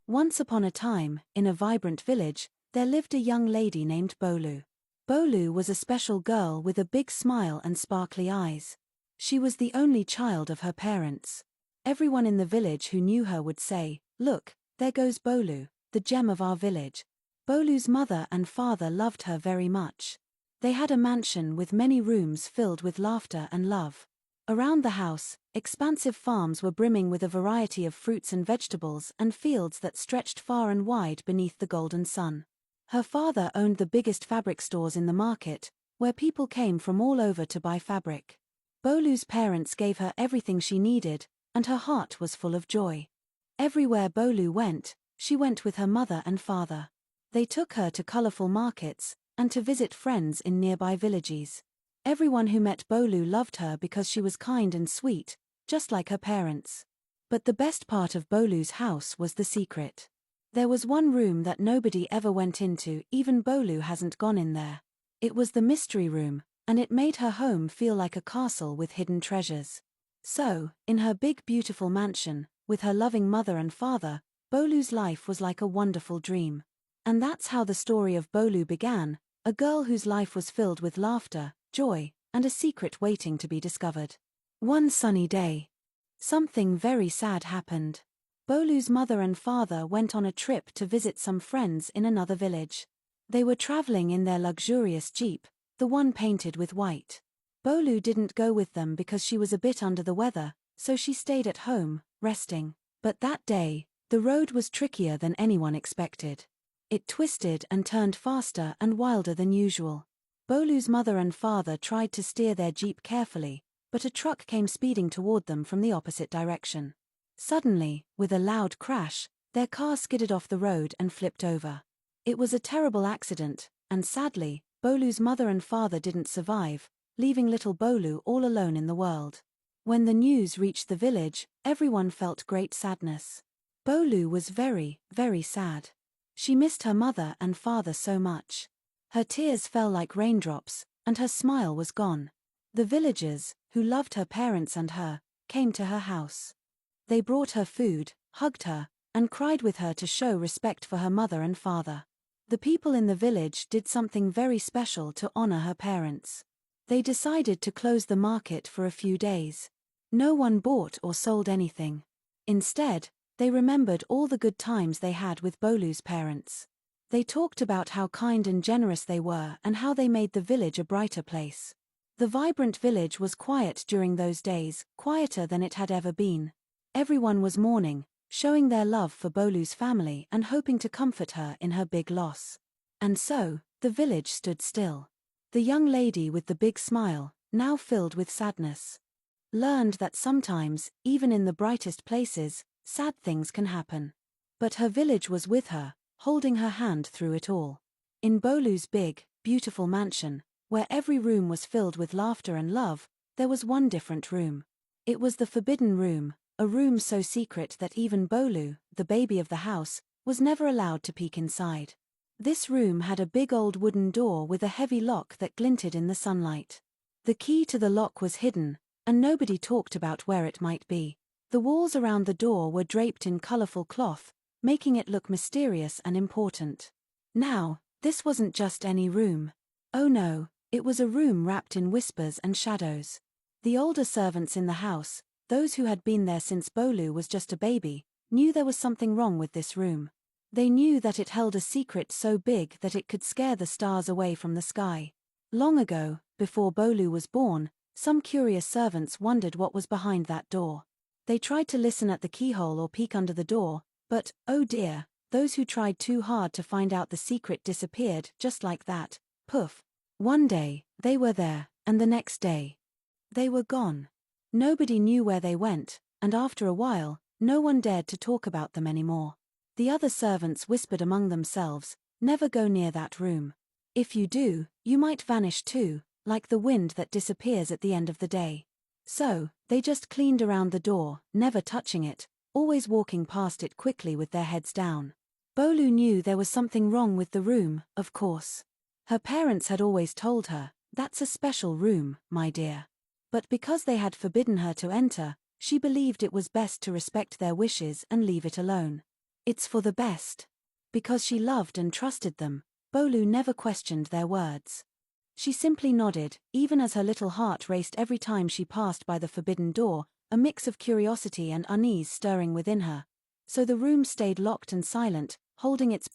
Once upon a time, in a vibrant village, there lived a young lady named Bolu. Bolu was a special girl with a big smile and sparkly eyes. She was the only child of her parents. Everyone in the village who knew her would say, "Look, there goes Bolu, the gem of our village." Bolu's mother and father loved her very much. They had a mansion with many rooms filled with laughter and love. Around the house, expansive farms were brimming with a variety of fruits and vegetables and fields that stretched far and wide beneath the golden sun. Her father owned the biggest fabric stores in the market, where people came from all over to buy fabric. Bolu's parents gave her everything she needed, and her heart was full of joy. Everywhere Bolu went, she went with her mother and father. They took her to colorful markets, and to visit friends in nearby villages. Everyone who met Bolu loved her because she was kind and sweet, just like her parents. But the best part of Bolu's house was the secret. There was one room that nobody ever went into, even Bolu hasn't gone in there. It was the mystery room, and it made her home feel like a castle with hidden treasures. So, in her big beautiful mansion, with her loving mother and father, Bolu's life was like a wonderful dream. And that's how the story of Bolu began, a girl whose life was filled with laughter, joy, and a secret waiting to be discovered. One sunny day, something very sad happened. Bolu's mother and father went on a trip to visit some friends in another village. They were traveling in their luxurious jeep, the one painted with white. Bolu didn't go with them because she was a bit under the weather, so she stayed at home, resting. But that day, the road was trickier than anyone expected. It twisted and turned faster and wilder than usual. Bolu's mother and father tried to steer their jeep carefully, but a truck came speeding toward them from the opposite direction. Suddenly, with a loud crash, their car skidded off the road and flipped over. It was a terrible accident, and sadly, Bolu's mother and father didn't survive, leaving little Bolu all alone in the world. When the news reached the village, everyone felt great sadness. Bolu was very, very sad. She missed her mother and father so much. Her tears fell like raindrops, and her smile was gone. The villagers, who loved her parents and her, came to her house. They brought her food, hugged her, and cried with her to show respect for her mother and father. The people in the village did something very special to honor her parents. They decided to close the market for a few days. No one bought or sold anything. Instead, they remembered all the good times they had with Bolu's parents. They talked about how kind and generous they were and how they made the village a brighter place. The vibrant village was quiet during those days, quieter than it had ever been. Everyone was mourning, showing their love for Bolu's family and hoping to comfort her in her big loss. And so, the village stood still. The young lady with the big smile, now filled with sadness, learned that sometimes, even in the brightest places, sad things can happen. But her village was with her, holding her hand through it all. In Bolu's big, beautiful mansion, where every room was filled with laughter and love, there was one different room. It was the forbidden room, a room so secret that even Bolu, the baby of the house, was never allowed to peek inside. This room had a big old wooden door with a heavy lock that glinted in the sunlight. The key to the lock was hidden, and nobody talked about where it might be. The walls around the door were draped in colorful cloth, making it look mysterious and important. Now, this wasn't just any room. Oh no, it was a room wrapped in whispers and shadows. The older servants in the house, those who had been there since Bolu was just a baby, knew there was something wrong with this room. They knew that it held a secret so big that it could scare the stars away from the sky. Long ago, before Bolu was born, some curious servants wondered what was behind that door. They tried to listen at the keyhole or peek under the door, but, oh dear, those who tried too hard to find out the secret disappeared just like that, poof. One day, they were there, and the next day, they were gone. Nobody knew where they went, and after a while, no one dared to talk about them anymore. The other servants whispered among themselves, "Never go near that room. If you do, you might vanish too, like the wind that disappears at the end of the day." So, they just cleaned around the door, never touching it, always walking past it quickly with their heads down. Bolu knew there was something wrong with the room, of course. Her parents had always told her, "That's a special room, my dear." But because they had forbidden her to enter, she believed it was best to respect their wishes and leave it alone. It's for the best. Because she loved and trusted them, Bolu never questioned their words. She simply nodded, even as her little heart raced every time she passed by the forbidden door, a mix of curiosity and unease stirring within her. So the room stayed locked and silent, holding its